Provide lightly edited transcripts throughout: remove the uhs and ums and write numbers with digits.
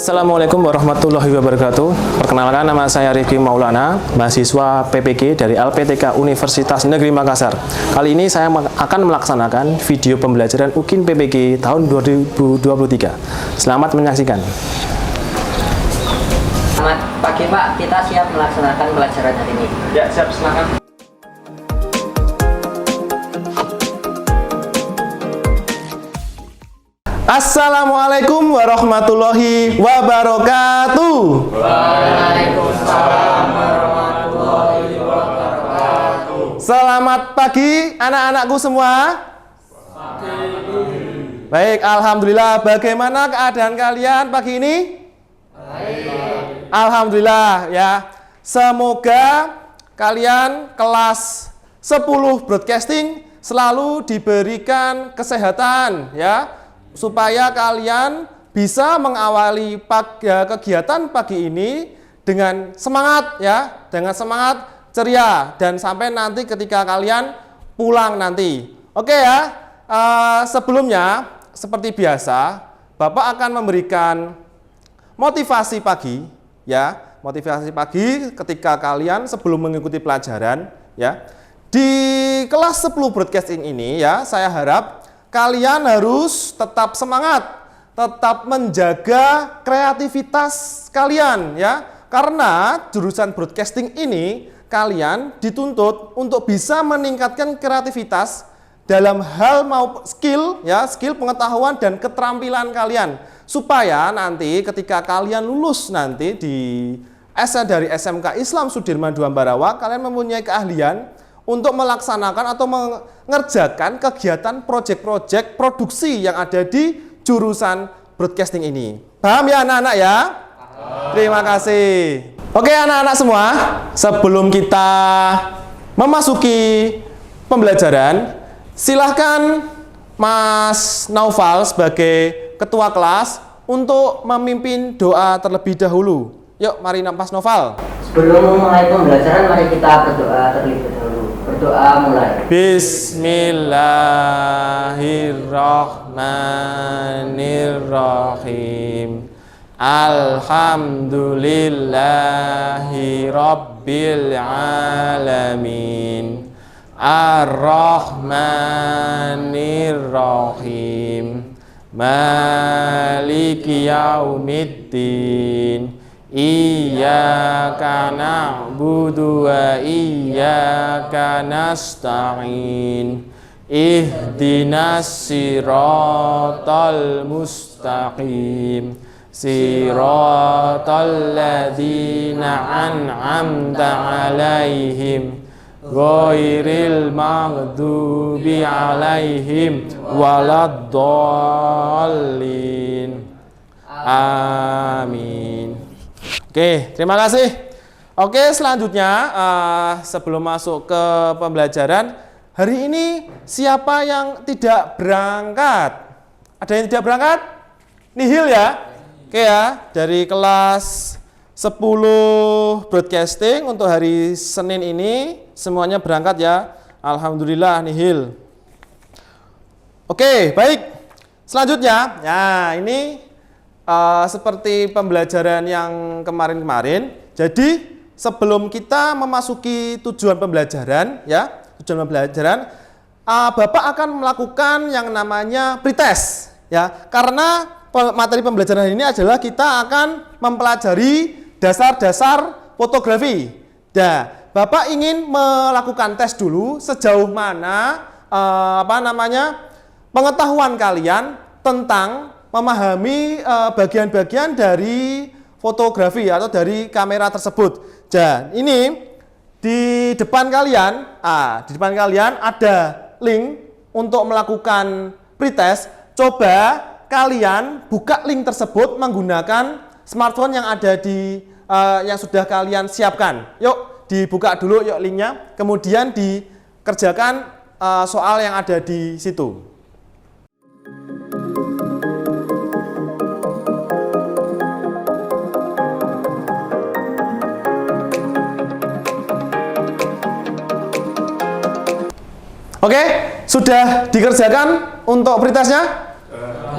Assalamualaikum warahmatullahi wabarakatuh. Perkenalkan, nama saya Rifki Maulana, mahasiswa PPG dari LPTK Universitas Negeri Makassar. Kali ini saya akan melaksanakan video pembelajaran UKIN PPG tahun 2023. Selamat menyaksikan. Selamat pagi Pak, kita siap melaksanakan pelajaran hari ini. Ya, siap, silakan. Assalamualaikum warahmatullahi wabarakatuh. Waalaikumsalam warahmatullahi wabarakatuh. Selamat pagi anak-anakku semua. Baik, alhamdulillah. Bagaimana keadaan kalian pagi ini? Baik. Alhamdulillah ya. Semoga kalian kelas 10 broadcasting selalu diberikan kesehatan ya, supaya kalian bisa mengawali kegiatan pagi ini dengan semangat ya, dengan semangat ceria dan sampai nanti ketika kalian pulang nanti. Oke ya, sebelumnya seperti biasa Bapak akan memberikan motivasi pagi ya, motivasi pagi ketika kalian sebelum mengikuti pelajaran ya. Di kelas 10 broadcasting ini ya, saya harap kalian harus tetap semangat, tetap menjaga kreativitas kalian ya. Karena jurusan broadcasting ini kalian dituntut untuk bisa meningkatkan kreativitas dalam hal skill ya, skill pengetahuan dan keterampilan kalian. Supaya nanti ketika kalian lulus nanti dari SMK Islam Sudirman II Ambarawa, kalian mempunyai keahlian untuk melaksanakan atau mengerjakan kegiatan proyek-proyek produksi yang ada di jurusan broadcasting ini. Paham ya anak-anak ya? Paham. Terima kasih. Oke anak-anak semua, sebelum kita memasuki pembelajaran, silahkan Mas Naufal sebagai ketua kelas untuk memimpin doa terlebih dahulu. Yuk, mari Mas Naufal. Sebelum memulai pembelajaran, mari kita berdoa terlebih dahulu. Berdoa mulai. Bismillahirrahmanirrahim. Alhamdulillahi rabbil alamin. Ar-Rahmanir-Rahim. Maliki yaumiddin. Iyyaka na'budu wa iyyaka nasta'in. Ihdinas siratal mustaqim. Siratal ladzina an'amta 'alaihim ghairil maghdubi 'alaihim waladdallin. Amin. Oke, terima kasih. Oke, selanjutnya sebelum masuk ke pembelajaran, hari ini siapa yang tidak berangkat? Ada yang tidak berangkat? Nihil ya? Oke ya, dari kelas 10 broadcasting untuk hari Senin ini semuanya berangkat ya. Alhamdulillah nihil. Oke, baik. Selanjutnya, ya ini seperti pembelajaran yang kemarin-kemarin. Jadi sebelum kita memasuki tujuan pembelajaran ya, Bapak akan melakukan yang namanya pretest ya. Karena materi pembelajaran ini adalah kita akan mempelajari dasar-dasar fotografi. Nah, Bapak ingin melakukan tes dulu sejauh mana pengetahuan kalian tentang memahami bagian-bagian dari fotografi atau dari kamera tersebut. Dan ini di depan kalian ada link untuk melakukan pretest. Coba kalian buka link tersebut menggunakan smartphone yang ada yang sudah kalian siapkan. Yuk dibuka dulu yuk linknya, kemudian dikerjakan soal yang ada di situ. Oke, sudah dikerjakan untuk pretestnya?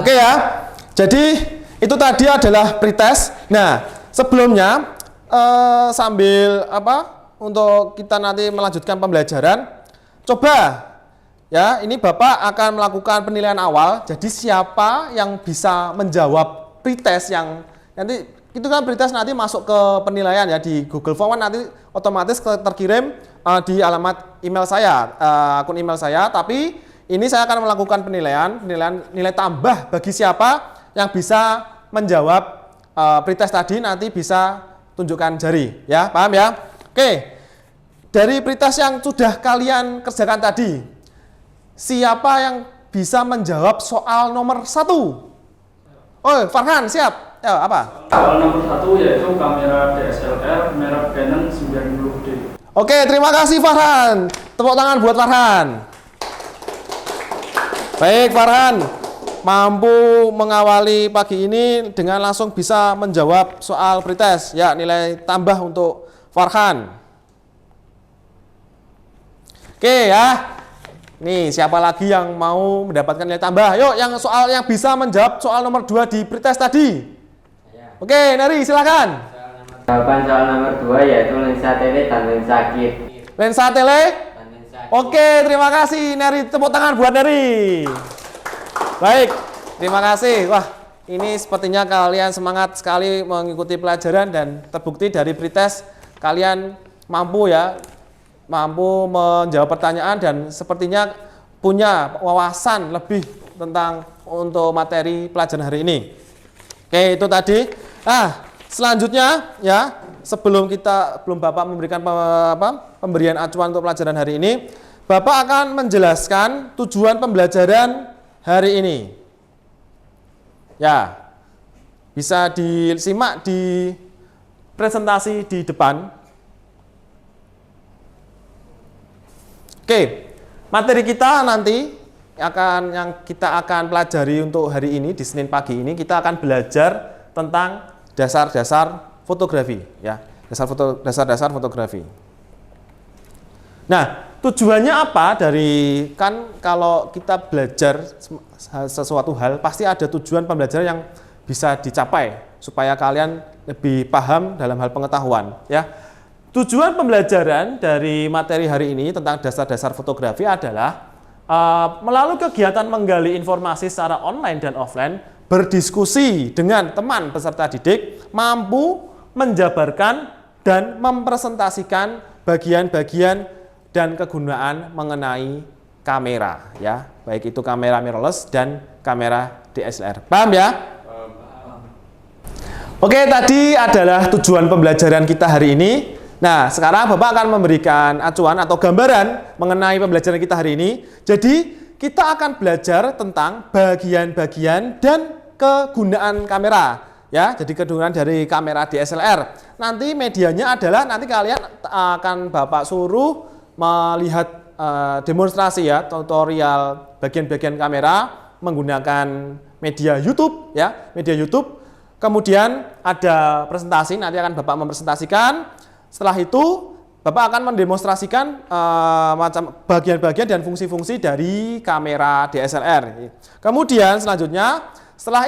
Oke ya. Jadi Itu tadi adalah pretest. Nah, sebelumnya sambil untuk kita nanti melanjutkan pembelajaran, coba ya, ini Bapak akan melakukan penilaian awal. Jadi siapa yang bisa menjawab pretest yang nanti itu kan pretest nanti masuk ke penilaian ya di Google Form, nanti otomatis terkirim di alamat email saya, akun email saya. Tapi ini saya akan melakukan penilaian nilai tambah bagi siapa yang bisa menjawab pretest tadi, nanti bisa tunjukkan jari ya, paham ya? Oke, dari pretest yang sudah kalian kerjakan tadi, siapa yang bisa menjawab soal nomor 1? Oh, Farhan siap? Ya, apa? Soal nomor 1 yaitu kamera DSLR merek Canon 90D. Oke, terima kasih Farhan. Tepuk tangan buat Farhan. Baik, Farhan mampu mengawali pagi ini dengan langsung bisa menjawab soal pretest. Ya, nilai tambah untuk Farhan. Oke ya. Nih, siapa lagi yang mau mendapatkan nilai tambah? Yuk, yang bisa menjawab soal nomor 2 di pretest tadi. Oke, Neri silakan. Jawaban soal nomor 2 yaitu lensa tele dan lensa kit. Lensa tele? Oke, terima kasih Neri. Tepuk tangan buat Neri. Baik, terima kasih. Wah, ini sepertinya kalian semangat sekali mengikuti pelajaran dan terbukti dari pretest kalian mampu ya, mampu menjawab pertanyaan dan sepertinya punya wawasan lebih tentang untuk materi pelajaran hari ini. Oke, itu tadi. Selanjutnya ya, sebelum Bapak memberikan pemberian acuan untuk pelajaran hari ini, Bapak akan menjelaskan tujuan pembelajaran hari ini. Ya, bisa disimak di presentasi di depan. Oke, materi kita nanti yang kita akan pelajari untuk hari ini di Senin pagi ini, kita akan belajar tentang dasar-dasar fotografi ya, dasar-dasar fotografi. Nah, tujuannya apa kalau kita belajar sesuatu hal pasti ada tujuan pembelajaran yang bisa dicapai supaya kalian lebih paham dalam hal pengetahuan ya. Tujuan pembelajaran dari materi hari ini tentang dasar-dasar fotografi adalah melalui kegiatan menggali informasi secara online dan offline, berdiskusi dengan teman peserta didik, mampu menjabarkan dan mempresentasikan bagian-bagian dan kegunaan mengenai kamera ya, baik itu kamera mirrorless dan kamera DSLR. Paham ya? Oke, tadi adalah tujuan pembelajaran kita hari ini. Nah, sekarang Bapak akan memberikan acuan atau gambaran mengenai pembelajaran kita hari ini. Jadi, kita akan belajar tentang bagian-bagian dan kegunaan kamera. Ya, jadi kegunaan dari kamera DSLR. Nanti medianya adalah nanti kalian akan Bapak suruh melihat demonstrasi ya, tutorial bagian-bagian kamera menggunakan media YouTube ya, media YouTube. Kemudian ada presentasi, nanti akan Bapak mempresentasikan. Setelah itu Bapak akan mendemonstrasikan macam bagian-bagian dan fungsi-fungsi dari kamera DSLR. Kemudian selanjutnya setelah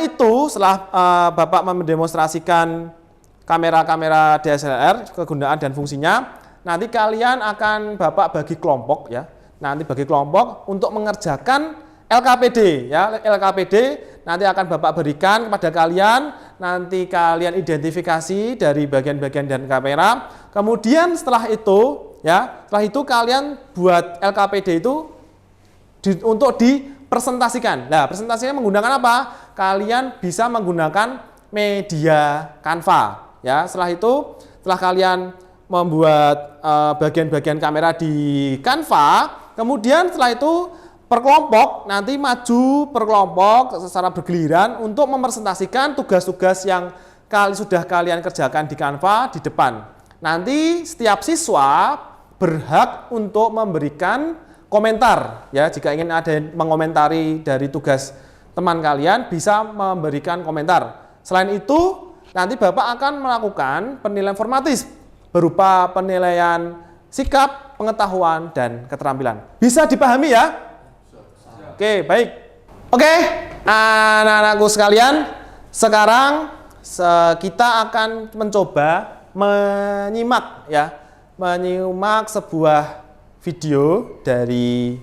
Bapak mendemonstrasikan kamera-kamera DSLR, kegunaan dan fungsinya, nanti kalian akan Bapak bagi kelompok ya. Nanti bagi kelompok untuk mengerjakan LKPD ya. LKPD nanti akan Bapak berikan kepada kalian, nanti kalian identifikasi dari bagian-bagian dan kamera. Kemudian setelah itu kalian buat LKPD itu untuk dipresentasikan. Nah, presentasinya menggunakan apa? Kalian bisa menggunakan media Canva ya. Setelah kalian membuat bagian-bagian kamera di Canva, kemudian setelah itu per kelompok nanti maju per kelompok secara bergiliran untuk mempresentasikan tugas-tugas yang sudah kalian kerjakan di Canva di depan. Nanti setiap siswa berhak untuk memberikan komentar ya, jika ingin ada yang mengomentari dari tugas teman kalian bisa memberikan komentar. Selain itu nanti Bapak akan melakukan penilaian formatif berupa penilaian sikap, pengetahuan dan keterampilan. Bisa dipahami ya? Oke, baik. Oke, anak-anakku sekalian, sekarang kita akan mencoba menyimak sebuah video dari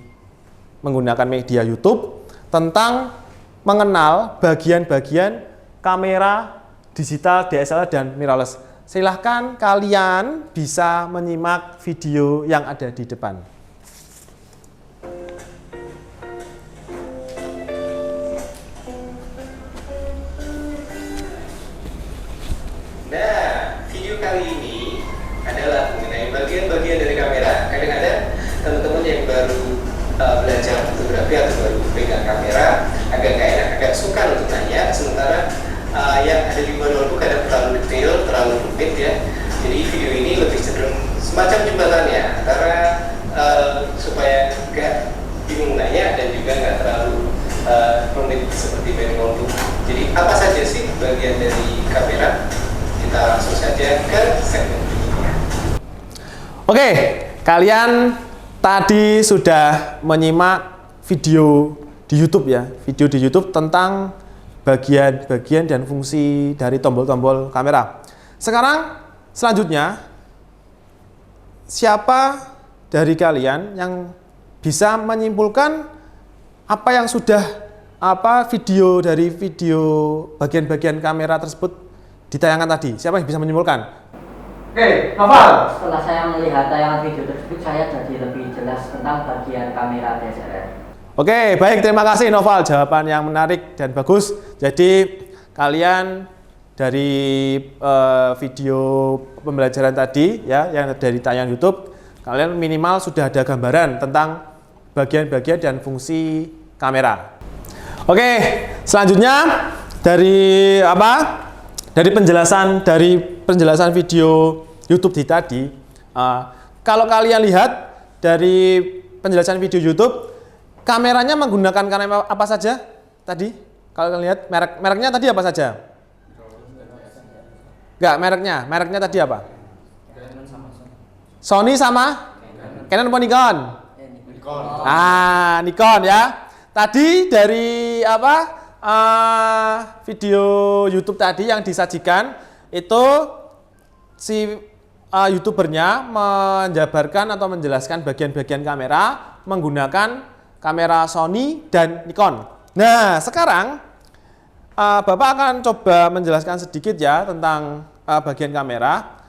menggunakan media YouTube tentang mengenal bagian-bagian kamera digital DSLR dan mirrorless. Silahkan kalian bisa menyimak video yang ada di depan. Nah, video kali ini adalah mengenai bagian-bagian dari kamera. Kadang ada teman-teman yang baru belajar fotografi atau baru pegang kamera, agak nggak enak, agak suka untuk nanya. Sementara yang ada di bawah notebook kadang terlalu detail, terlalu rumit ya. Jadi video ini lebih cenderung semacam jembatannya antara supaya nggak bingung nanya dan juga nggak terlalu rumit seperti main notebook. Jadi apa saja sih bagian dari kamera? Kita langsung saja ke segmen berikutnya. Oke, kalian tadi sudah menyimak video di YouTube ya, video di YouTube tentang bagian-bagian dan fungsi dari tombol-tombol kamera. Sekarang selanjutnya, siapa dari kalian yang bisa menyimpulkan apa yang sudah video dari video bagian-bagian kamera tersebut ditayangkan tadi? Siapa yang bisa menyimpulkan? Oke, Noval. Setelah saya melihat tayangan video tersebut, saya jadi lebih jelas tentang bagian kamera DSLR. Oke, baik, terima kasih Noval, jawaban yang menarik dan bagus. Jadi kalian dari video pembelajaran tadi ya, yang dari tayangan YouTube, kalian minimal sudah ada gambaran tentang bagian-bagian dan fungsi kamera. Oke, selanjutnya dari Dari penjelasan video YouTube tadi, kalau kalian lihat dari penjelasan video YouTube, kameranya menggunakan kamera apa saja tadi? Kalau kalian lihat mereknya tadi apa saja? Enggak, mereknya tadi apa? Sony sama Canon atau Nikon? Nikon ya. Tadi dari video YouTube tadi yang disajikan itu si YouTubernya menjabarkan atau menjelaskan bagian-bagian kamera menggunakan kamera Sony dan Nikon. Nah, sekarang Bapak akan coba menjelaskan sedikit ya tentang bagian kamera.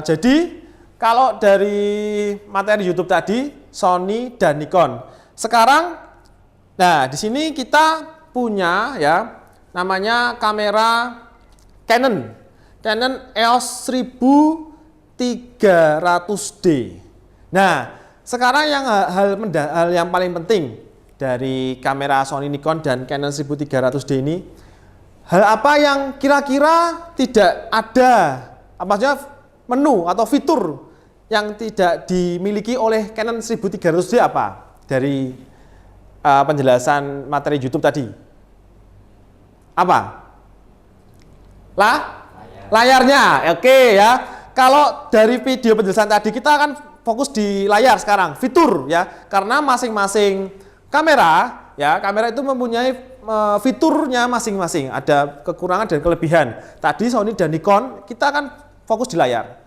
Jadi kalau dari materi YouTube tadi Sony dan Nikon. Sekarang, nah di sini kita punya ya namanya kamera Canon EOS 1300D. Nah, sekarang hal yang paling penting dari kamera Sony, Nikon dan Canon 1300D ini, hal apa yang kira-kira tidak ada, maksudnya menu atau fitur yang tidak dimiliki oleh Canon 1300D apa? Dari penjelasan materi YouTube tadi. Apa? Layarnya, oke ya. Kalau dari video penjelasan tadi kita akan fokus di layar sekarang, fitur ya. Karena masing-masing kamera itu mempunyai fiturnya masing-masing. Ada kekurangan dan kelebihan. Tadi Sony dan Nikon kita akan fokus di layar.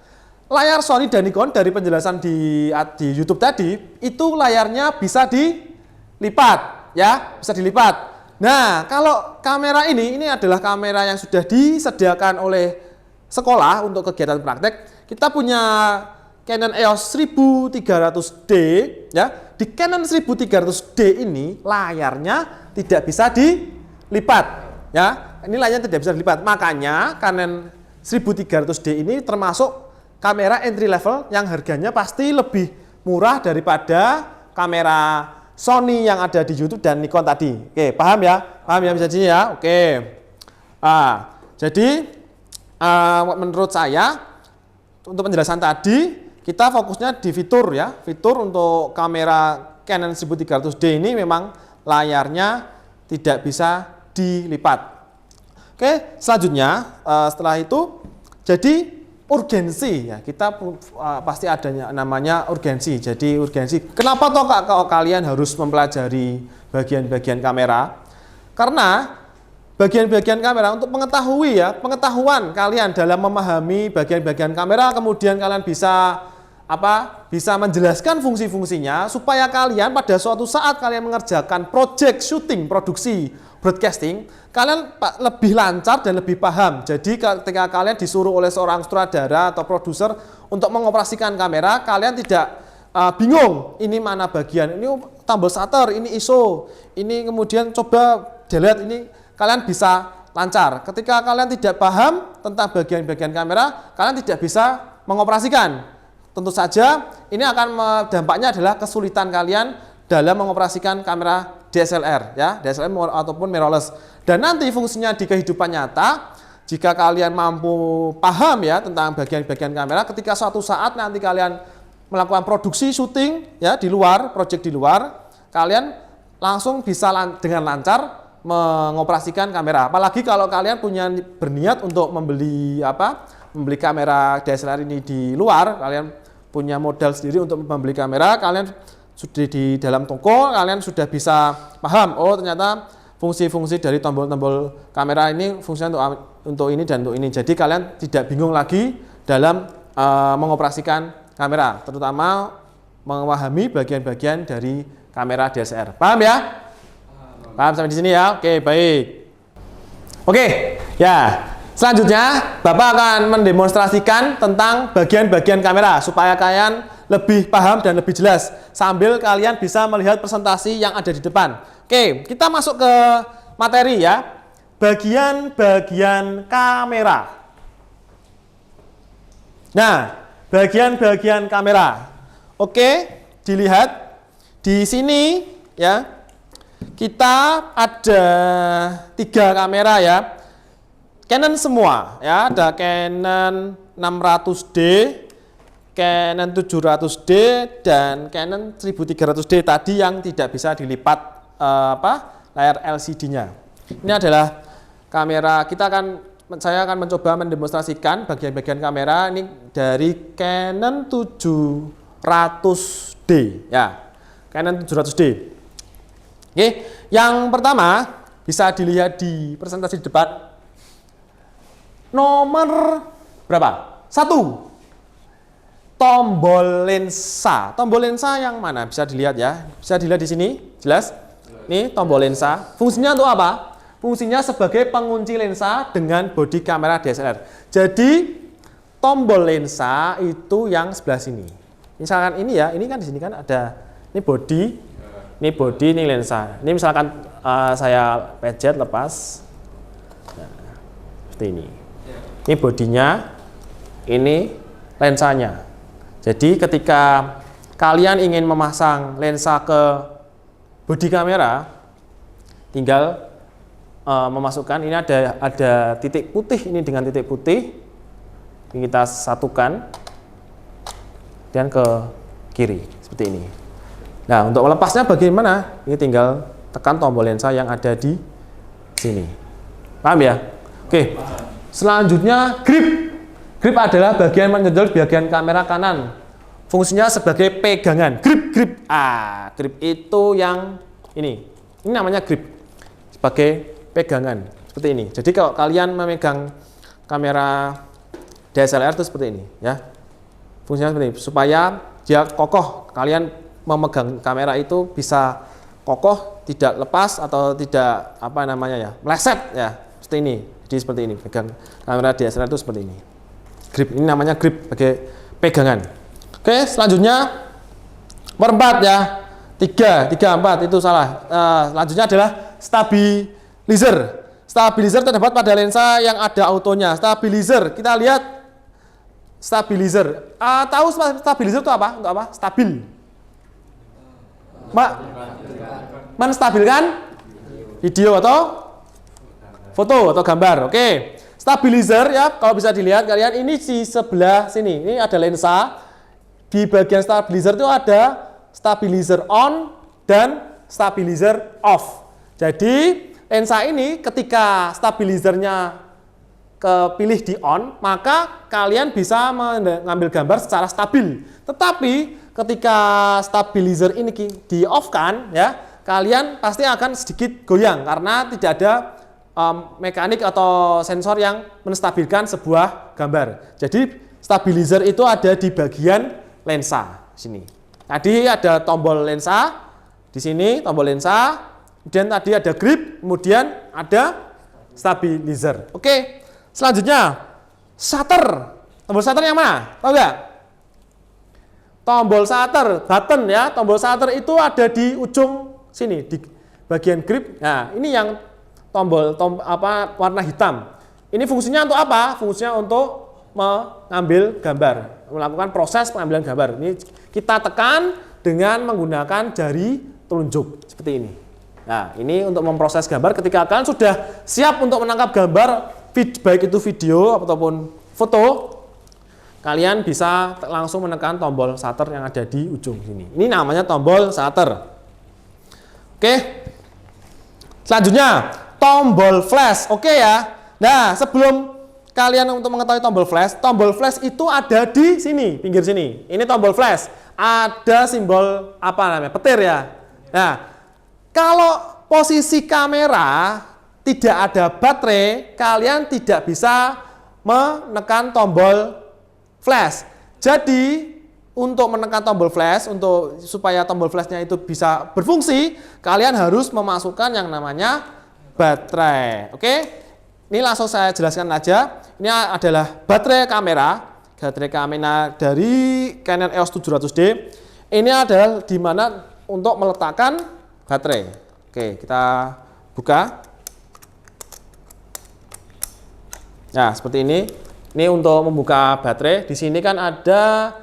Layar Sony dan Nikon dari penjelasan di YouTube tadi itu layarnya bisa dilipat ya, bisa dilipat. Nah, kalau kamera ini adalah kamera yang sudah disediakan oleh sekolah untuk kegiatan praktek. Kita punya Canon EOS 1300D ya. Di Canon 1300D ini layarnya tidak bisa dilipat ya. Ini layarnya tidak bisa dilipat. Makanya Canon 1300D ini termasuk kamera entry level yang harganya pasti lebih murah daripada kamera Sony yang ada di YouTube dan Nikon tadi. Oke, paham ya? Paham ya bisa ya? Oke. Jadi menurut saya untuk penjelasan tadi kita fokusnya di fitur ya. Fitur untuk kamera Canon 1300D ini memang layarnya tidak bisa dilipat. Oke, selanjutnya setelah itu jadi urgensi ya, kita pasti adanya namanya urgensi. Jadi urgensi, kenapa toh kalian harus mempelajari bagian-bagian kamera? Karena bagian-bagian kamera untuk mengetahui ya, pengetahuan kalian dalam memahami bagian-bagian kamera, kemudian kalian bisa bisa menjelaskan fungsi-fungsinya supaya kalian pada suatu saat kalian mengerjakan project syuting, produksi, broadcasting, kalian lebih lancar dan lebih paham. Jadi ketika kalian disuruh oleh seorang sutradara atau produser untuk mengoperasikan kamera, kalian tidak bingung ini mana bagian, ini tombol shutter, ini ISO, ini kemudian coba delete, ini kalian bisa lancar. Ketika kalian tidak paham tentang bagian-bagian kamera, kalian tidak bisa mengoperasikan. Tentu saja ini akan dampaknya adalah kesulitan kalian dalam mengoperasikan kamera DSLR ya, DSLR ataupun mirrorless. Dan nanti fungsinya di kehidupan nyata, jika kalian mampu paham ya tentang bagian-bagian kamera, ketika suatu saat nanti kalian melakukan produksi syuting ya di luar, project di luar, kalian langsung bisa dengan lancar mengoperasikan kamera. Apalagi kalau kalian berniat untuk membeli kamera DSLR ini di luar, kalian punya modal sendiri untuk membeli kamera, kalian sudah di dalam toko, kalian sudah bisa paham, oh ternyata fungsi-fungsi dari tombol-tombol kamera ini fungsinya untuk ini dan untuk ini. Jadi kalian tidak bingung lagi dalam mengoperasikan kamera, terutama memahami bagian-bagian dari kamera DSLR. Paham ya? Paham sampai di sini ya? Oke, baik. Oke, ya. Selanjutnya, Bapak akan mendemonstrasikan tentang bagian-bagian kamera supaya kalian lebih paham dan lebih jelas sambil kalian bisa melihat presentasi yang ada di depan. Oke, kita masuk ke materi ya. Bagian-bagian kamera. Nah, bagian-bagian kamera. Oke, dilihat di sini ya. Kita ada 3 kamera ya. Canon semua ya, ada Canon 600D, Canon 700D dan Canon 1300D tadi yang tidak bisa dilipat layar LCD-nya. Ini adalah kamera, saya akan mencoba mendemonstrasikan bagian-bagian kamera ini dari Canon 700D ya. Canon 700D. Oke, yang pertama bisa dilihat di presentasi di depan. Nomor berapa? 1. Tombol lensa. Tombol lensa yang mana? Bisa dilihat ya. Bisa dilihat di sini, jelas. Ini tombol lensa. Fungsinya untuk apa? Fungsinya sebagai pengunci lensa dengan bodi kamera DSLR. Jadi tombol lensa itu yang sebelah sini. Misalkan ini ya, ini kan di sini kan ada ini bodi, ini lensa. Ini misalkan saya pencet lepas. Nah, seperti ini. Ini bodinya, ini lensanya. Jadi ketika kalian ingin memasang lensa ke bodi kamera, tinggal memasukkan, ini ada titik putih, ini dengan titik putih, ini kita satukan dan ke kiri seperti ini. Nah, untuk melepasnya bagaimana? Ini tinggal tekan tombol lensa yang ada di sini. Paham ya? Oke. Selanjutnya grip. Grip adalah bagian menyentuh bagian kamera kanan. Fungsinya sebagai pegangan. Grip. Grip itu yang ini. Ini namanya grip. Sebagai pegangan. Seperti ini. Jadi kalau kalian memegang kamera DSLR itu seperti ini, ya. Fungsinya seperti ini supaya dia kokoh. Kalian memegang kamera itu bisa kokoh, tidak lepas atau tidak meleset ya. Seperti ini. Jadi seperti ini, pegang kamera DSLR itu seperti ini. Grip, ini namanya grip, sebagai pegangan. Oke, selanjutnya nomor 4 ya. 3, 4 itu salah. Selanjutnya adalah stabilizer. Stabilizer terdapat pada lensa yang ada autonya. Stabilizer, kita lihat stabilizer. Tahu stabilizer itu apa? Untuk apa? Stabil. Menstabilkan video atau foto atau gambar. Oke. Stabilizer ya, kalau bisa dilihat kalian ini di sebelah sini. Ini ada lensa. Di bagian stabilizer itu ada stabilizer on dan stabilizer off. Jadi lensa ini ketika stabilizernya kepilih di on, maka kalian bisa mengambil gambar secara stabil. Tetapi ketika stabilizer ini di off kan ya, kalian pasti akan sedikit goyang karena tidak ada mekanik atau sensor yang menstabilkan sebuah gambar. Jadi stabilizer itu ada di bagian lensa sini. Tadi ada tombol lensa di sini, tombol lensa, kemudian tadi ada grip, kemudian ada stabilizer. Oke, selanjutnya shutter. Tombol shutter yang mana? Tahu nggak? Tombol shutter, button ya. Tombol shutter itu ada di ujung sini, di bagian grip. Nah, ini yang tombol warna hitam. Ini fungsinya untuk apa? Fungsinya untuk mengambil gambar, melakukan proses pengambilan gambar. Ini kita tekan dengan menggunakan jari telunjuk seperti ini. Nah, ini untuk memproses gambar. Ketika kalian sudah siap untuk menangkap gambar, baik itu video ataupun foto, kalian bisa langsung menekan tombol shutter yang ada di ujung sini. Ini namanya tombol shutter. Oke. Selanjutnya, tombol flash. Oke ya. Nah, sebelum kalian untuk mengetahui tombol flash itu ada di sini, pinggir sini. Ini tombol flash. Ada simbol apa namanya? Petir ya. Nah, kalau posisi kamera tidak ada baterai, kalian tidak bisa menekan tombol flash. Jadi, untuk menekan tombol flash, supaya tombol flashnya itu bisa berfungsi, kalian harus memasukkan yang namanya baterai. Oke? Ini langsung saya jelaskan aja. Ini adalah baterai kamera dari Canon EOS 700D. Ini adalah di mana untuk meletakkan baterai. Oke, kita buka. Nah, seperti ini. Ini untuk membuka baterai. Di sini kan ada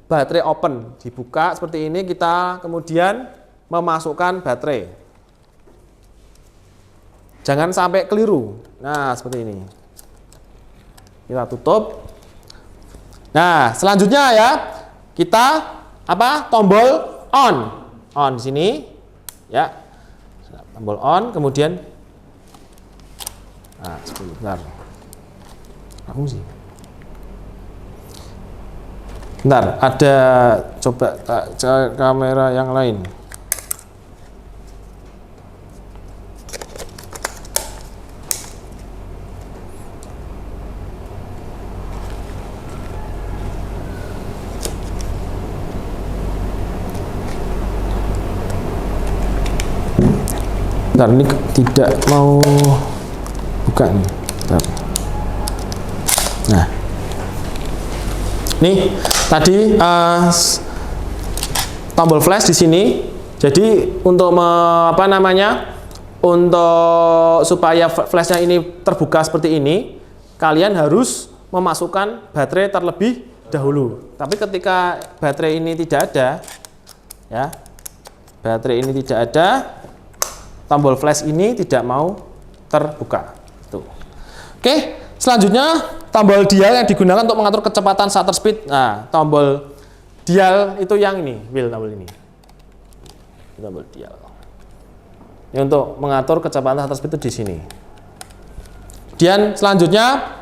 baterai open. Dibuka seperti ini, kita kemudian memasukkan baterai. Jangan sampai keliru. Nah, seperti ini. Kita tutup. Nah, selanjutnya ya, kita tombol on. On di sini. Ya. Tombol on, kemudian sebentar. Aku sih. Bentar, ada coba kamera yang lain. Bentar, ini tidak mau buka nih. Bentar. Nah, nih tadi tombol flash di sini. Jadi untuk untuk supaya flashnya ini terbuka seperti ini, kalian harus memasukkan baterai terlebih dahulu. Tapi ketika baterai ini tidak ada, ya, baterai ini tidak ada, tombol flash ini tidak mau terbuka. Tuh. Oke, selanjutnya tombol dial yang digunakan untuk mengatur kecepatan shutter speed. Nah, tombol dial itu yang ini, tombol ini. Tombol dial. Ini untuk mengatur kecepatan shutter speed itu di sini. Kemudian selanjutnya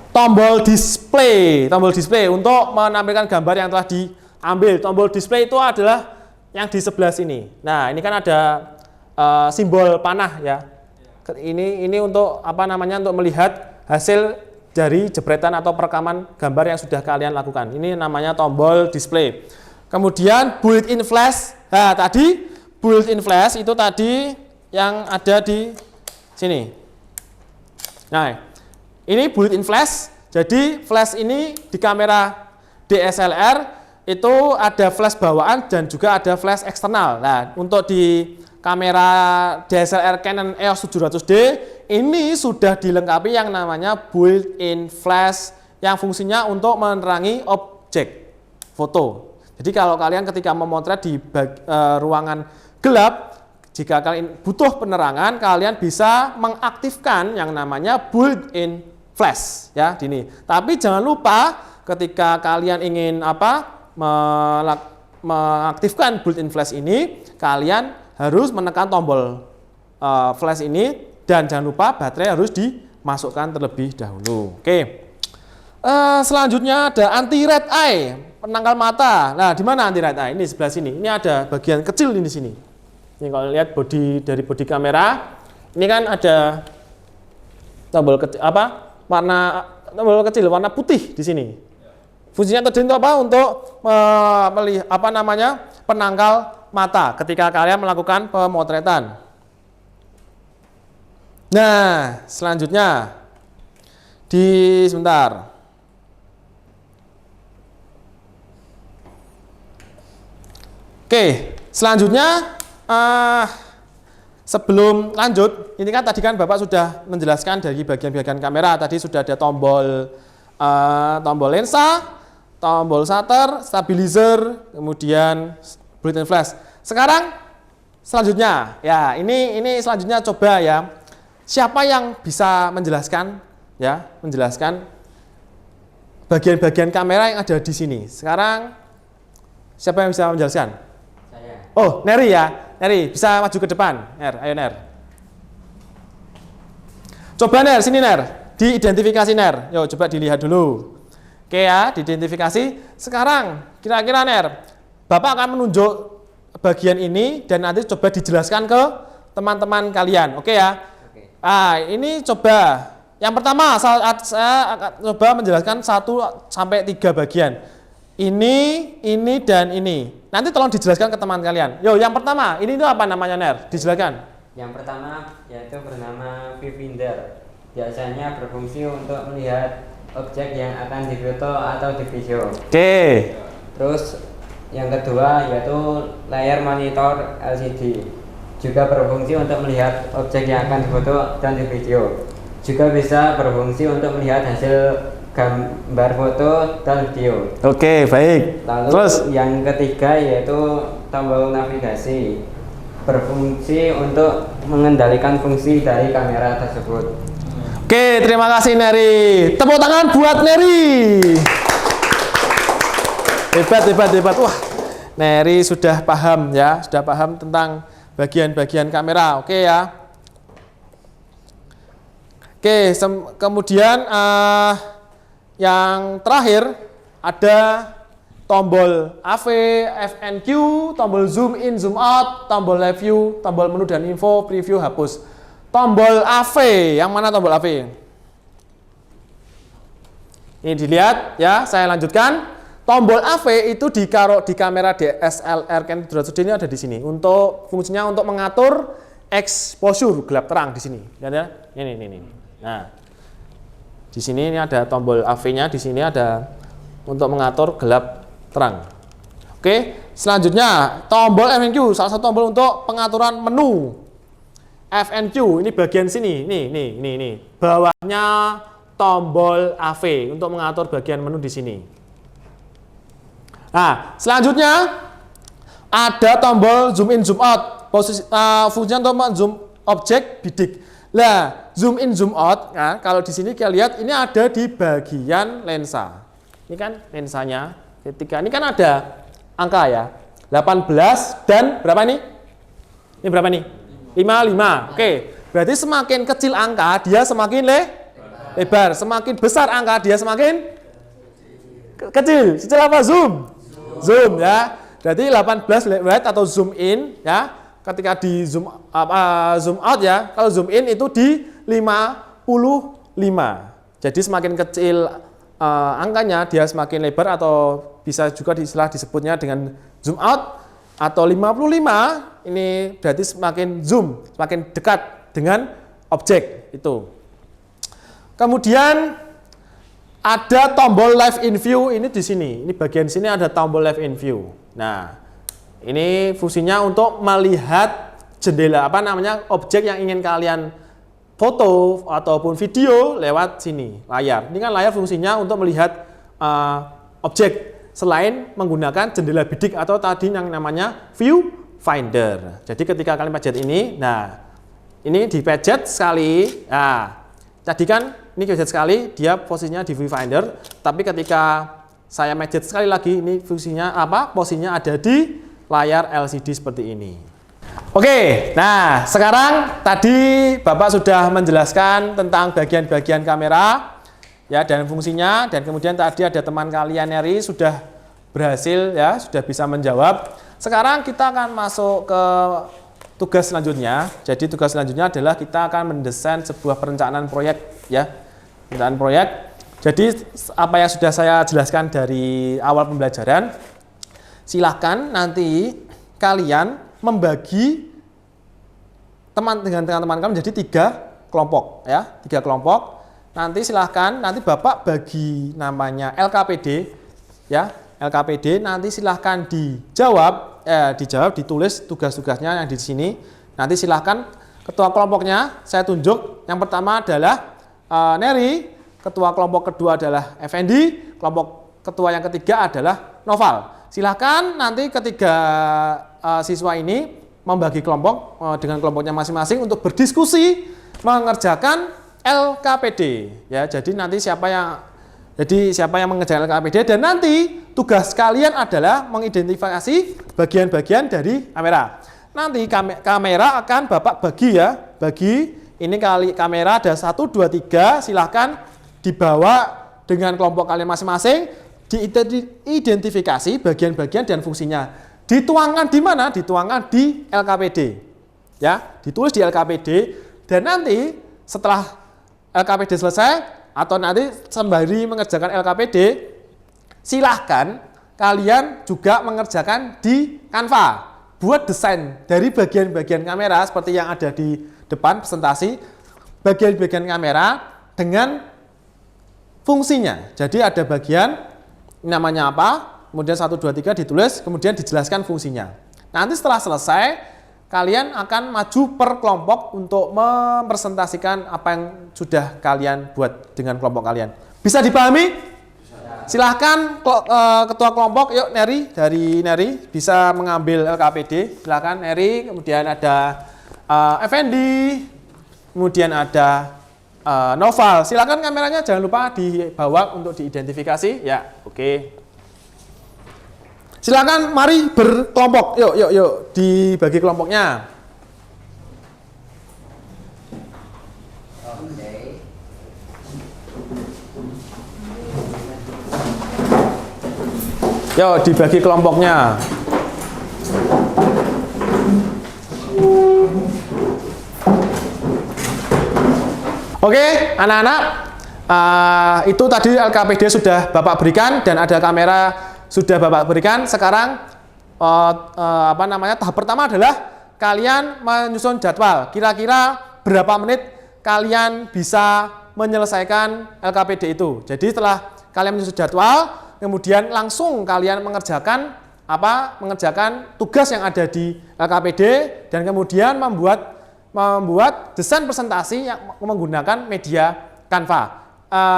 tombol display. Tombol display untuk menampilkan gambar yang telah diambil. Tombol display itu adalah yang di sebelah sini. Nah, ini kan ada simbol panah ya. Ini untuk untuk melihat hasil dari jebretan atau perekaman gambar yang sudah kalian lakukan. Ini namanya tombol display. Kemudian built-in flash. Nah, tadi built-in flash itu tadi yang ada di sini. Nah, ini built-in flash. Jadi flash ini di kamera DSLR itu ada flash bawaan dan juga ada flash eksternal. Nah, untuk di kamera DSLR Canon EOS 700D ini sudah dilengkapi yang namanya built-in flash yang fungsinya untuk menerangi objek foto. Jadi kalau kalian ketika memotret di ruangan gelap, jika kalian butuh penerangan, kalian bisa mengaktifkan yang namanya built-in flash ya ini. Tapi jangan lupa ketika kalian ingin mengaktifkan built-in flash ini, kalian harus menekan tombol flash ini dan jangan lupa baterai harus dimasukkan terlebih dahulu. Oke. Selanjutnya ada anti red eye, penangkal mata. Nah, di mana anti red eye? Ini sebelah sini. Ini ada bagian kecil di sini. Ini kalau lihat dari bodi kamera, Ini kan ada tombol kecil, tombol kecil warna putih di sini. Fungsinya tadi untuk apa? Untuk penangkal mata ketika kalian melakukan pemotretan. Nah, selanjutnya sebentar. Oke, selanjutnya sebelum lanjut, ini kan tadi kan Bapak sudah menjelaskan dari bagian-bagian kamera. Tadi sudah ada tombol lensa, tombol shutter, stabilizer, kemudian built-in flash. Sekarang selanjutnya, ya ini selanjutnya coba ya, siapa yang bisa menjelaskan bagian-bagian kamera yang ada di sini. Sekarang siapa yang bisa menjelaskan? Saya. Oh, Neri ya. Neri, bisa maju ke depan. Ayo Ner. Coba Ner, sini Ner. Diidentifikasi Ner. Yo, coba dilihat dulu. Oke ya, diidentifikasi. Sekarang, kira-kira Ner, Bapak akan menunjuk bagian ini dan nanti coba dijelaskan ke teman-teman kalian. Oke ya? Oke. Ini coba. Yang pertama, saya akan coba menjelaskan 1 sampai 3 bagian. Ini, dan ini. Nanti tolong dijelaskan ke teman kalian. Yo, yang pertama, ini itu apa namanya Ner? Dijelaskan. Yang pertama yaitu bernama viewfinder. Biasanya berfungsi untuk melihat objek yang akan difoto atau divideo. Oke. Terus yang kedua yaitu layar monitor LCD. Juga berfungsi untuk melihat objek yang akan difoto dan divideo. Juga bisa berfungsi untuk melihat hasil gambar foto dan video. Oke, baik. Lalu Terus yang ketiga yaitu tombol navigasi. Berfungsi untuk mengendalikan fungsi dari kamera tersebut. Oke, terima kasih Neri. Tepuk tangan buat Neri. Hebat. Wah, Neri sudah paham ya, sudah paham tentang bagian-bagian kamera. Oke ya. Oke, kemudian yang terakhir ada tombol AV, FNQ, tombol zoom in, zoom out, tombol live view, tombol menu dan info, preview, hapus. Tombol AV, yang mana tombol AV? Ini dilihat ya, saya lanjutkan. Tombol AV itu di kamera DSLR Canon 200D ini ada di sini. Untuk fungsinya untuk mengatur exposure gelap terang di sini. Lihat ya, ini. Nah, di sini ini ada tombol AV-nya, di sini ada untuk mengatur gelap terang. Oke, selanjutnya tombol FNQ, salah satu tombol untuk pengaturan menu. FNQ ini bagian sini, nih. Bawahnya tombol AV untuk mengatur bagian menu di sini. Nah, selanjutnya ada tombol zoom in, zoom out. Fungsinya untuk zoom objek bidik. Nah, zoom in, zoom out. Nah, kalau di sini kita lihat ini ada di bagian lensa. Ini kan lensanya. Ketika ini kan ada angka ya. 18 dan berapa nih? Ini berapa nih? 55. Oke. Berarti semakin kecil angka, dia semakin lebar. Semakin besar angka, dia semakin kecil. Setelah apa? Zoom. Zoom ya. Berarti 18 lihat atau zoom in ya. Ketika di zoom out ya, kalau zoom in itu di 55. Jadi semakin kecil angkanya, dia semakin lebar atau bisa juga disebutnya dengan zoom out atau 55. Ini berarti semakin zoom, semakin dekat dengan objek itu. Kemudian ada tombol live in view ini di sini. Ini bagian sini ada tombol live in view. Nah, ini fungsinya untuk melihat jendela objek yang ingin kalian foto ataupun video lewat sini layar. Ini kan layar fungsinya untuk melihat objek selain menggunakan jendela bidik atau tadi yang namanya viewfinder. Jadi ketika kalian pencet ini, nah ini dipencet sekali. Nah, tadi kan ini pencet sekali, dia posisinya di viewfinder. Tapi ketika saya pencet sekali lagi, ini fungsinya posisinya ada di layar LCD seperti ini. Oke, nah sekarang tadi Bapak sudah menjelaskan tentang bagian-bagian kamera ya dan fungsinya, dan kemudian tadi ada teman kalian Neri sudah berhasil ya, sudah bisa menjawab. Sekarang kita akan masuk ke tugas selanjutnya. Jadi tugas selanjutnya adalah kita akan mendesain sebuah perencanaan proyek ya. Perencanaan proyek. Jadi apa yang sudah saya jelaskan dari awal pembelajaran, silahkan nanti kalian membagi dengan teman-teman kalian menjadi 3 kelompok ya, 3 kelompok. Nanti silahkan nanti Bapak bagi namanya LKPD ya. LKPD nanti silahkan dijawab, ditulis tugas-tugasnya yang di sini. Nanti silahkan ketua kelompoknya saya tunjuk. Yang pertama adalah Neri, ketua kelompok kedua adalah Effendi, kelompok ketua yang ketiga adalah Noval. Silahkan nanti ketiga siswa ini membagi kelompok dengan kelompoknya masing-masing untuk berdiskusi mengerjakan LKPD. Ya, jadi nanti siapa yang mengerjakan LKPD, dan nanti tugas kalian adalah mengidentifikasi bagian-bagian dari kamera. Nanti kamera akan Bapak bagi ya, bagi ini kamera ada 1, 2, 3, silahkan dibawa dengan kelompok kalian masing-masing, diidentifikasi bagian-bagian dan fungsinya. Dituangkan di mana? Dituangkan di LKPD. Ya, ditulis di LKPD, dan nanti setelah LKPD selesai atau nanti sembari mengerjakan LKPD, silahkan kalian juga mengerjakan di Canva. Buat desain dari bagian-bagian kamera seperti yang ada di depan presentasi, bagian-bagian kamera dengan fungsinya. Jadi ada bagian namanya apa, kemudian 1, 2, 3 ditulis, kemudian dijelaskan fungsinya. Nanti setelah selesai, kalian akan maju per kelompok untuk mempresentasikan apa yang sudah kalian buat dengan kelompok kalian. Bisa dipahami? Silahkan ketua kelompok, yuk Neri, dari Neri bisa mengambil LKPD. Silahkan Neri, kemudian ada Effendi, kemudian ada Noval. Silahkan kameranya jangan lupa dibawa untuk diidentifikasi. Ya, oke. Silakan, mari berkelompok. Yuk, dibagi kelompoknya. Yuk, dibagi kelompoknya. Oke, anak-anak, itu tadi LKPD sudah Bapak berikan dan ada kamera sudah Bapak berikan. Sekarang tahap pertama adalah kalian menyusun jadwal. Kira-kira berapa menit kalian bisa menyelesaikan LKPD itu. Jadi setelah kalian menyusun jadwal, kemudian langsung kalian mengerjakan tugas yang ada di LKPD, dan kemudian membuat desain presentasi yang menggunakan media Canva.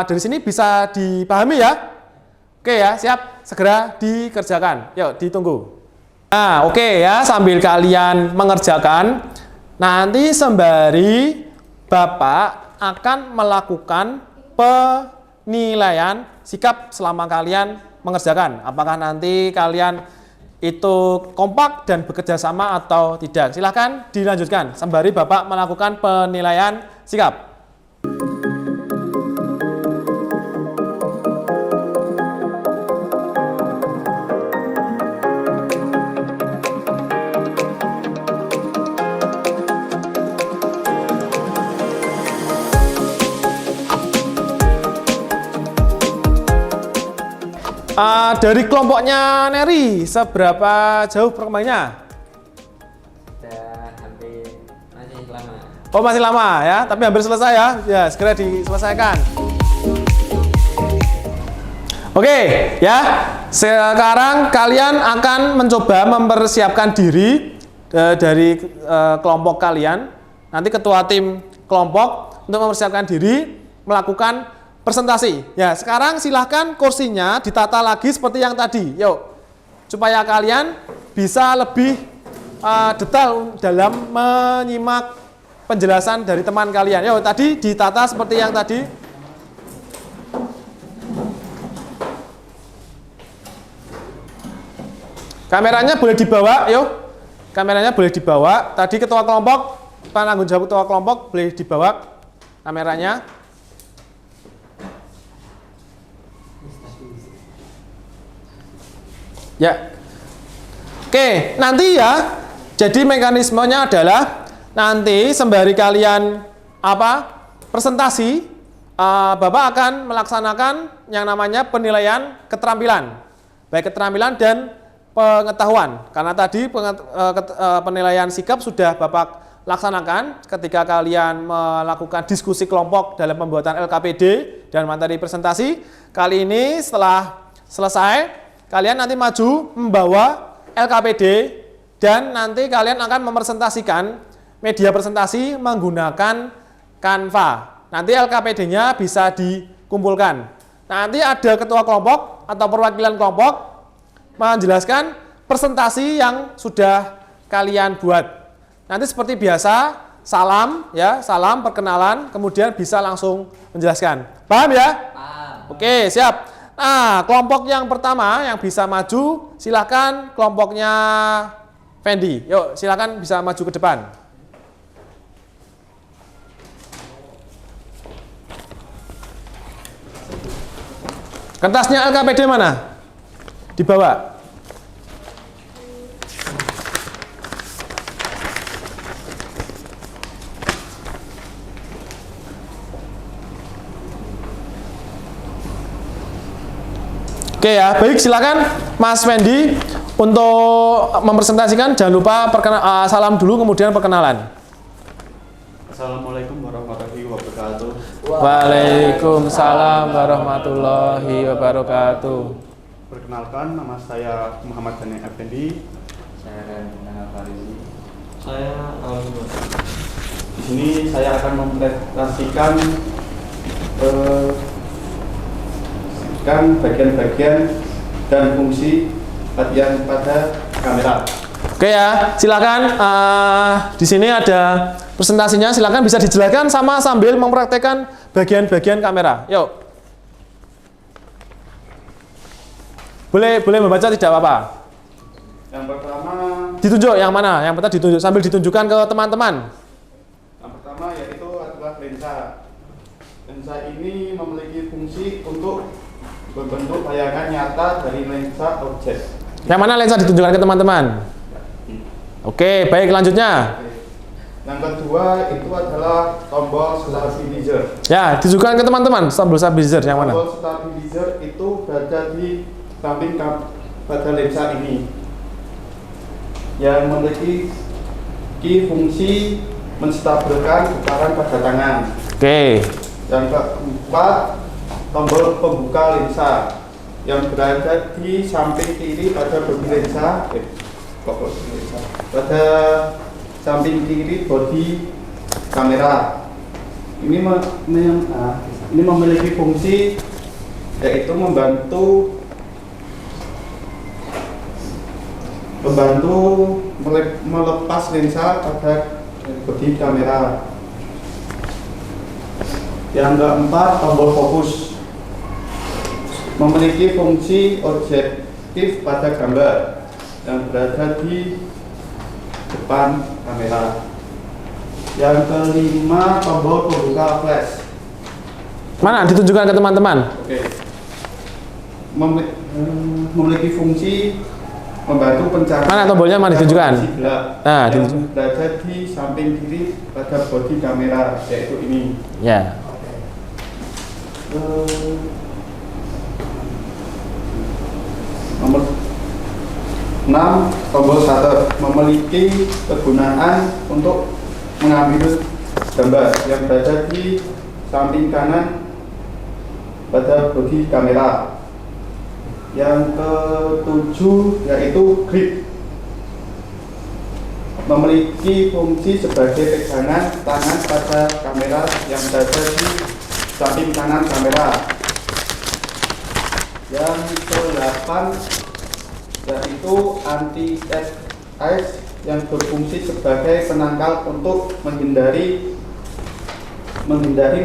Dari sini bisa dipahami ya? Oke ya, siap, segera dikerjakan. Yuk, ditunggu. Nah, oke ya, sambil kalian mengerjakan, nanti sembari Bapak akan melakukan penilaian sikap selama kalian mengerjakan. Apakah nanti kalian itu kompak dan bekerja sama atau tidak? Silahkan dilanjutkan sembari Bapak melakukan penilaian sikap. Dari kelompoknya Neri, seberapa jauh perkembangannya? Sudah hampir, masih lama. Oh, masih lama ya, tapi hampir selesai ya. Ya, segera diselesaikan. Oke, ya. Sekarang kalian akan mencoba mempersiapkan diri dari kelompok kalian. Nanti ketua tim kelompok untuk mempersiapkan diri melakukan presentasi. Ya, sekarang silahkan kursinya ditata lagi seperti yang tadi. Yuk, supaya kalian bisa lebih detail dalam menyimak penjelasan dari teman kalian. Yuk, tadi ditata seperti yang tadi. Kameranya boleh dibawa, yuk. Kameranya boleh dibawa. Tadi ketua kelompok, penanggung jawab ketua kelompok boleh dibawa kameranya. Ya, oke, nanti ya Jadi mekanismenya adalah nanti sembari kalian presentasi, Bapak akan melaksanakan yang namanya penilaian keterampilan, baik keterampilan dan pengetahuan. Karena tadi penilaian sikap sudah Bapak laksanakan ketika kalian melakukan diskusi kelompok dalam pembuatan LKPD dan materi presentasi. Kali ini setelah selesai, kalian nanti maju membawa LKPD dan nanti kalian akan mempresentasikan media presentasi menggunakan Canva. Nanti LKPD-nya bisa dikumpulkan. Nanti ada ketua kelompok atau perwakilan kelompok menjelaskan presentasi yang sudah kalian buat. Nanti seperti biasa, salam ya, salam perkenalan, kemudian bisa langsung menjelaskan. Paham ya? Paham. Oke, siap. Nah, kelompok yang pertama yang bisa maju, silakan kelompoknya Fendi. Yuk, silakan bisa maju ke depan. Kertasnya LKPD mana? Dibawa. Oke ya, baik, silakan Mas Fendi untuk mempresentasikan. Jangan lupa salam dulu kemudian perkenalan. Assalamualaikum warahmatullahi wabarakatuh. Waalaikumsalam warahmatullahi wabarakatuh. Perkenalkan, nama saya Muhammad Dani Effendi. Saya Rana Farizi. Saya di sini saya akan mempresentasikan bagian-bagian dan fungsi latihan pada kamera. Oke ya, silakan. Di sini ada presentasinya. Silakan bisa dijelaskan sambil mempraktekkan bagian-bagian kamera. Yuk. Boleh membaca, tidak apa-apa. Yang pertama, Ditunjuk yang mana? Yang pertama ditunjuk sambil ditunjukkan ke teman-teman. yang pertama yaitu adalah lensa. Lensa ini memiliki fungsi untuk membentuk bayangan nyata dari lensa objek. Yang mana lensa ditunjukkan ke teman-teman? Oke, baik, selanjutnya. Yang kedua itu adalah tombol stabilizer. Ya, ditunjukkan ke teman-teman. Tombol stabilizer yang mana? Tombol stabilizer itu berada di samping pada lensa ini, yang memiliki fungsi menstabilkan putaran pada tangan. Oke. Yang keempat, tombol pembuka lensa yang berada di samping kiri pada bodi lensa. Pada samping kiri bodi kamera. Ini memiliki fungsi yaitu membantu melepas lensa pada bodi kamera. Yang keempat, tombol fokus memiliki fungsi objektif pada gambar yang berada di depan kamera. Yang kelima, tombol pembuka flash. Mana ditunjukkan ke teman-teman? Oke. Memiliki fungsi membantu pencahayaan. Mana tombolnya, mana ditunjukkan? Nah, yang ditunjuk. berada di samping kiri pada bodi kamera, yaitu ini. Ya. Nomor 6, tombol shutter memiliki kegunaan untuk mengambil gambar yang berada di samping kanan pada bodi kamera. Yang ke-7 yaitu grip, memiliki fungsi sebagai pegangan tangan pada kamera yang berada di samping kanan kamera. Yang ke-8 yaitu anti-edge yang berfungsi sebagai penangkal untuk menghindari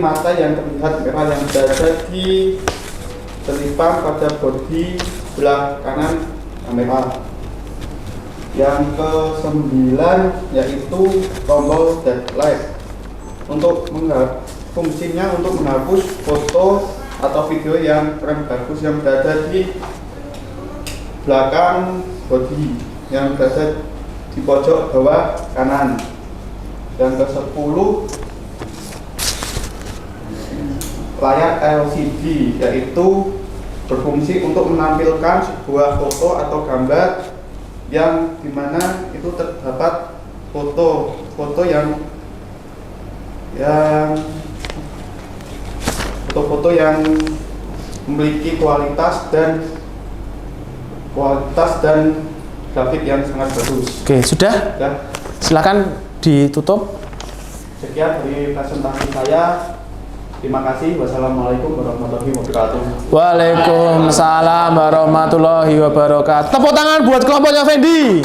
mata yang terlihat merah yang berada di selipang pada bodi sebelah kanan kamera. Yang ke-9 yaitu tombol deadlight fungsinya untuk menghapus foto atau video yang kurang bagus yang berada di belakang bodi yang berada di pojok bawah kanan. Yang ke-10 layar LCD, yaitu berfungsi untuk menampilkan sebuah foto atau gambar yang dimana itu terdapat foto-foto yang memiliki kualitas dan grafik yang sangat bagus. Oke, sudah? Ya, Silakan ditutup. sekian dari presentasi saya. Terima kasih. Wassalamualaikum warahmatullahi wabarakatuh. Waalaikumsalam warahmatullahi wabarakatuh. Tepuk tangan buat kelompoknya Fendi.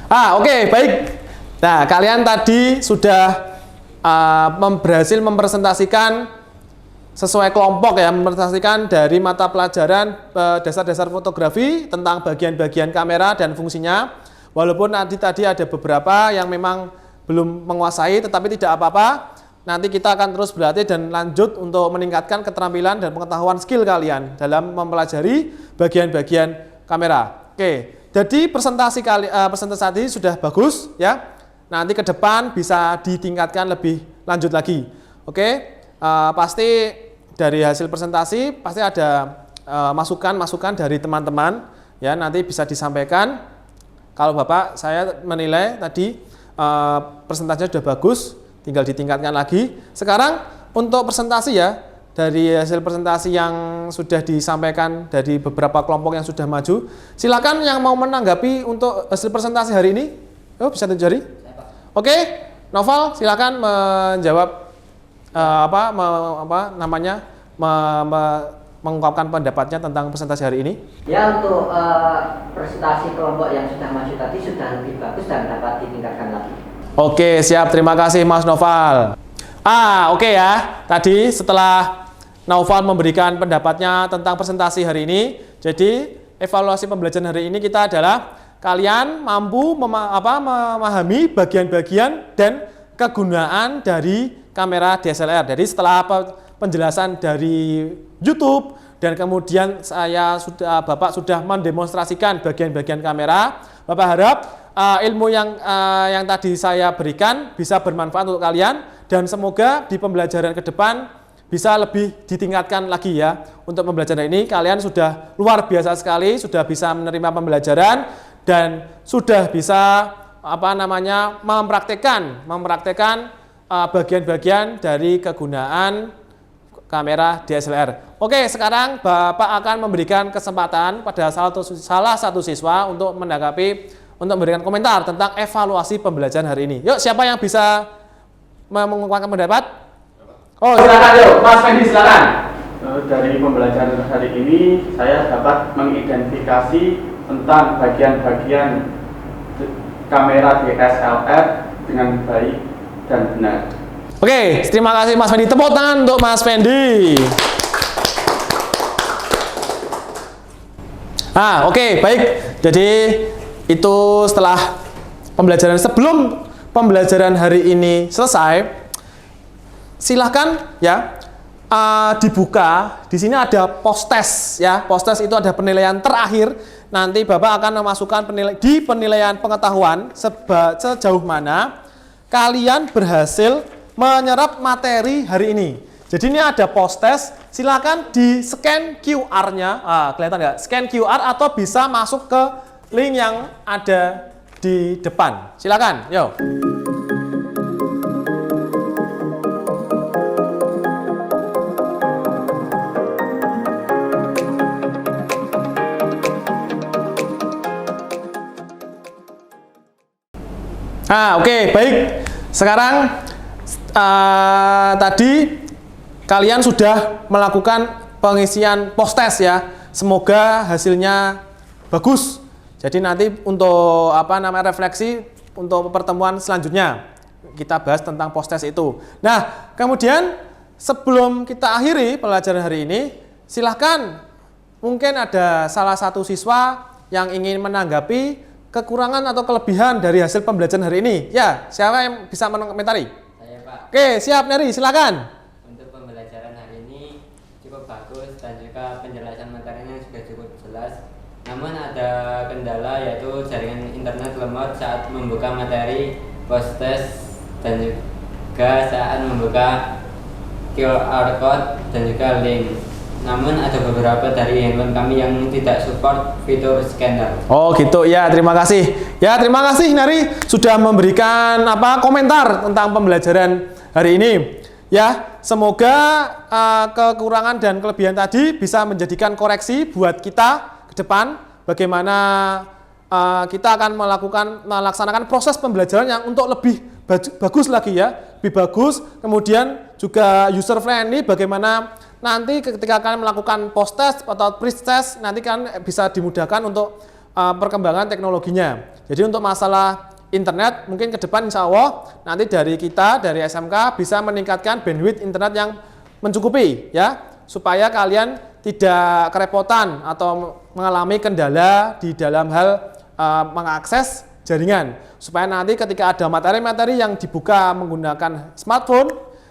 Oke, baik. Nah, kalian tadi sudah berhasil mempresentasikan sesuai kelompok ya, mempresentasikan dari mata pelajaran dasar-dasar fotografi tentang bagian-bagian kamera dan fungsinya. Walaupun tadi ada beberapa yang memang belum menguasai, tetapi tidak apa-apa. Nanti kita akan terus berlatih dan lanjut untuk meningkatkan keterampilan dan pengetahuan skill kalian dalam mempelajari bagian-bagian kamera. Oke, jadi presentasi tadi sudah bagus ya. Nanti ke depan bisa ditingkatkan lebih lanjut lagi. Oke, pasti dari hasil presentasi pasti ada masukan-masukan dari teman-teman ya. Nanti bisa disampaikan. Kalau Bapak saya menilai tadi presentasinya sudah bagus, tinggal ditingkatkan lagi. Sekarang untuk presentasi ya, dari hasil presentasi yang sudah disampaikan dari beberapa kelompok yang sudah maju, silakan yang mau menanggapi untuk hasil presentasi hari ini. Bisa tunjuk jari. Oke, Noval silakan menjawab mengungkapkan pendapatnya tentang presentasi hari ini. Ya, untuk presentasi kelompok yang sudah maju tadi sudah lebih bagus dan dapat ditingkatkan lagi. Oke, siap. Terima kasih Mas Noval. Oke ya. Tadi setelah Noval memberikan pendapatnya tentang presentasi hari ini, jadi evaluasi pembelajaran hari ini kita adalah kalian mampu memahami bagian-bagian dan kegunaan dari kamera DSLR. Jadi setelah penjelasan dari YouTube dan kemudian Bapak sudah mendemonstrasikan bagian-bagian kamera, Bapak harap ilmu yang tadi saya berikan bisa bermanfaat untuk kalian dan semoga di pembelajaran ke depan bisa lebih ditingkatkan lagi ya. Untuk pembelajaran ini kalian sudah luar biasa sekali, sudah bisa menerima pembelajaran dan sudah bisa mempraktekkan bagian-bagian dari kegunaan kamera DSLR. Oke, sekarang Bapak akan memberikan kesempatan pada salah satu siswa untuk memberikan komentar tentang evaluasi pembelajaran hari ini. Yuk, siapa yang bisa mengungkapkan pendapat? Silakan yuk, Mas Fendi silakan. Dari pembelajaran hari ini saya dapat mengidentifikasi tentang bagian-bagian kamera DSLR dengan baik dan benar. Oke, terima kasih Mas Fendi. Tepuk tangan untuk Mas Fendi. Oke, baik. Jadi itu setelah pembelajaran, sebelum pembelajaran hari ini selesai, silahkan ya dibuka. Di sini ada post test ya. Post test itu ada penilaian terakhir. Nanti Bapak akan memasukkan penilaian pengetahuan sejauh mana kalian berhasil menyerap materi hari ini. Jadi ini ada post test, silakan di scan QR-nya, kelihatan nggak? Scan QR atau bisa masuk ke link yang ada di depan. Silakan, yuk. Oke, baik. Sekarang tadi kalian sudah melakukan pengisian post test ya. Semoga hasilnya bagus. Jadi nanti untuk refleksi untuk pertemuan selanjutnya kita bahas tentang post test itu. Nah, kemudian sebelum kita akhiri pelajaran hari ini, silahkan mungkin ada salah satu siswa yang ingin menanggapi kekurangan atau kelebihan dari hasil pembelajaran hari ini. Ya, siapa yang bisa mengomentari? Saya, Pak. Oke, siap Neri, silakan. Untuk pembelajaran hari ini cukup bagus dan juga penjelasan materinya juga cukup jelas. Namun ada ada kendala yaitu jaringan internet lemot saat membuka materi post-test dan juga saat membuka QR code dan juga link. Namun ada beberapa dari handphone kami yang tidak support fitur scanner. Oh gitu ya, terima kasih. Ya terima kasih Nari sudah memberikan komentar tentang pembelajaran hari ini. Ya, semoga kekurangan dan kelebihan tadi bisa menjadikan koreksi buat kita ke depan bagaimana kita akan melaksanakan proses pembelajaran yang untuk lebih bagus lagi ya, lebih bagus. Kemudian juga user friendly, bagaimana nanti ketika kalian melakukan post test atau pre test nanti kan bisa dimudahkan untuk perkembangan teknologinya. Jadi untuk masalah internet mungkin ke depan insya Allah nanti dari kita dari SMK bisa meningkatkan bandwidth internet yang mencukupi ya, supaya kalian tidak kerepotan atau mengalami kendala di dalam hal mengakses jaringan, supaya nanti ketika ada materi-materi yang dibuka menggunakan smartphone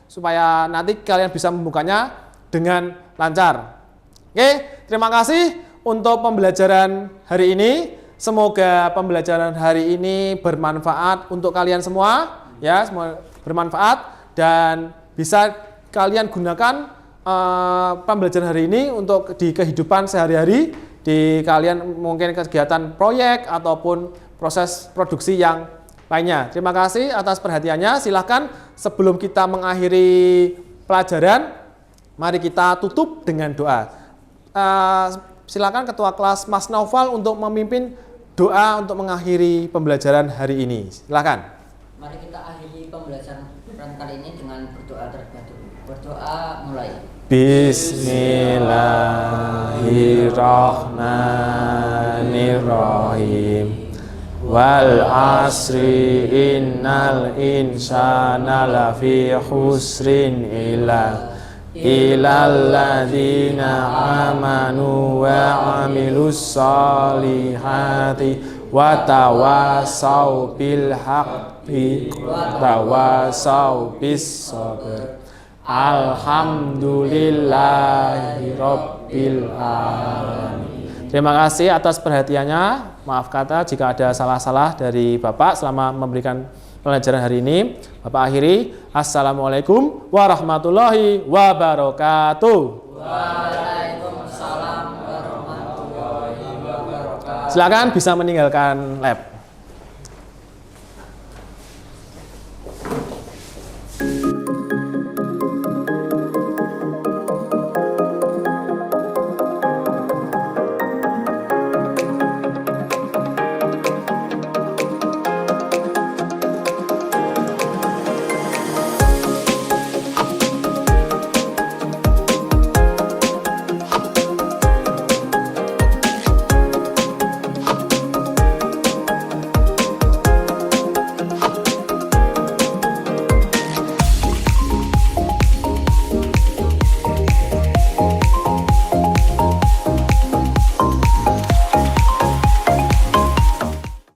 supaya nanti kalian bisa membukanya dengan lancar. Oke, terima kasih untuk pembelajaran hari ini. Semoga pembelajaran hari ini bermanfaat untuk kalian semua ya, semua bermanfaat dan bisa kalian gunakan pembelajaran hari ini untuk di kehidupan sehari-hari, di kalian mungkin kegiatan proyek ataupun proses produksi yang lainnya. Terima kasih atas perhatiannya. Silahkan sebelum kita mengakhiri pelajaran, mari kita tutup dengan doa. Silakan Ketua Kelas Mas Naufal untuk memimpin doa untuk mengakhiri pembelajaran hari ini. Silakan. Mari kita akhiri pembelajaran kali ini dengan berdoa terlebih dahulu. Berdoa mulai. Bismillahirrahmanirrahim. Wal asri innal insana lafi khusrin ilal ladzina amanu wa amilus solihati wa tawassaw bil haqqi wa tawassaw bis sabr. Alhamdulillahi rabbil alamin. Terima kasih atas perhatiannya. Maaf kata jika ada salah-salah dari Bapak selama memberikan pelajaran hari ini. Bapak akhiri. Assalamualaikum warahmatullahi wabarakatuh. Waalaikumsalam warahmatullahi wabarakatuh. Silakan bisa meninggalkan lab.